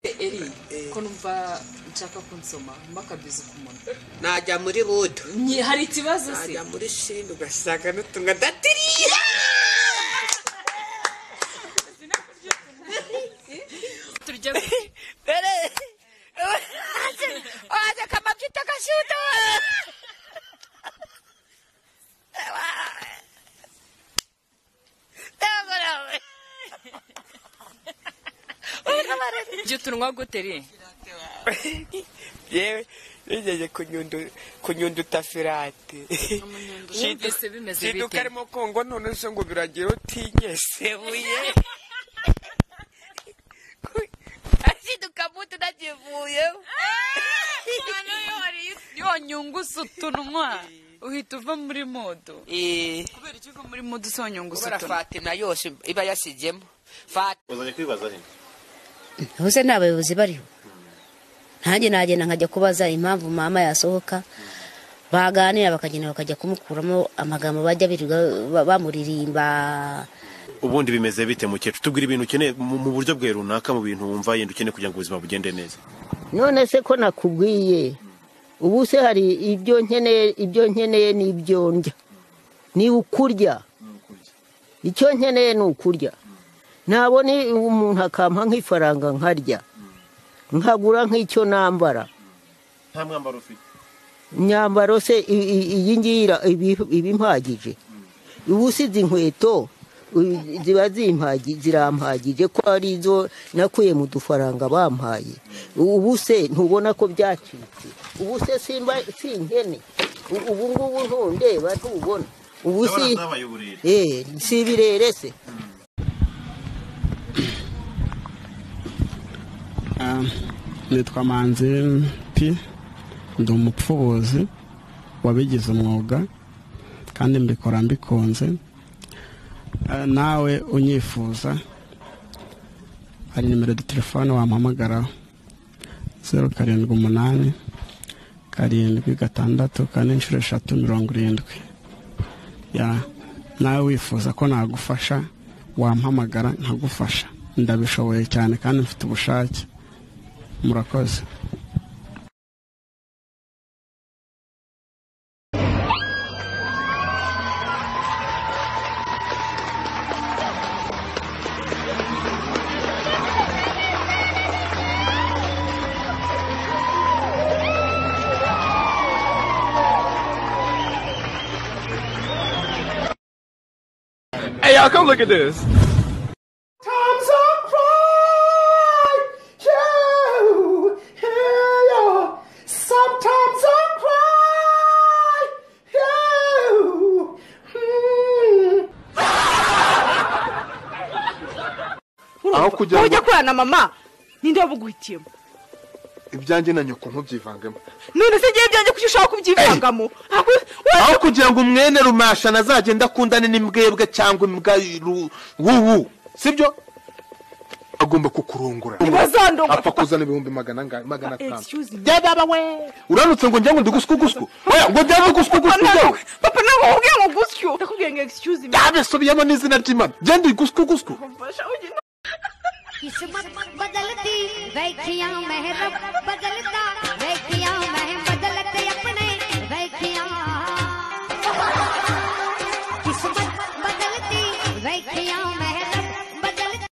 Eri ko numva nshaka kunsoma mbakabiza kumona najya muri budo hari ikibazo se najya muri shindi ugasanga n'utunga datiriya turya bere aje kama kita kashuto ibyo tunwa guteri yewe nigeze kunyundo tafirate wumvise bimeze bite shiduka arimo kongo none se ngo biragira utinyesebuye shiduka mutu nagivuye yonyungusa utunwa uhita uva muri modo kubera iki uva muri modo se wanyungusa utunwa kubera Fatima yose iba yasigemo Fatima uzanye kwibaza he hose n'abayobozi bariho ntanjye nagenda nkajya kubaza impamvu mama yasohoka baganira bakajya kumukuramo amagambo bajya birirwa bamuririmba. ubundi bimeze bite mukecuru tubwira ibintu ukeneye mu buryo bwe runaka mu bintu wumva yenda ukeneye kugira ngo ubuzima bugende neza. none se ko nakubwiye ubu se hari ibyo nkeneye n'ibyo ndya ni ukurya icyo nkeneye ni ukurya nabone umuntu akampa nk'ifaranga nkarya nkagura nk'icyo nambara nta mwambaro ufite imyambaro se iyi ngiyi ibimpagije ubu si izi nkweto ziba zirampagije ko ari izo nakuye mu dufaranga bampaye ubu se ntubona ko byacitse ubu se simba sinkene ubu ngubu ntundeba ntubona ubu si ibirere se nitwa Manzi P ndi umupfubuzi wabigize umwuga kandi mbikora mbikunze nawe unyifuza hari nimero ya telefone wampamagaraho 0788 7 6 ya nawe wifuza ko nagufasha wampamagara nkagufasha ndabishoboye cyane kandi mfite ubushake murakoze. Hey y'all, come look at this. aho kugira ngo kurana mama ninde wabuguhitiyemo ibyanjye na nyoko ntubyivangemo none se giye ibyanjye kuki ushaka kubyivangamo aho kugira ngo umwene rumasha nazagenda akundane n'imbwebwe cyangwa imbwa wuwu sibyo agomba kukurungura apfa kuzana 500 byaba we uranutse ngo njye ngo ndigusku oya ngo njye ngusku papa nawe ubwiye ngo gusku ndakubwiye ngo excuse me yabesobiyemo n'izina ry'Imana njye ndigusku किस्मत बदलती वैखियां महरब बदलता वैखियां मह बदलते अपने वैखियां किस्मत बदलती वैखियां महरब बदलती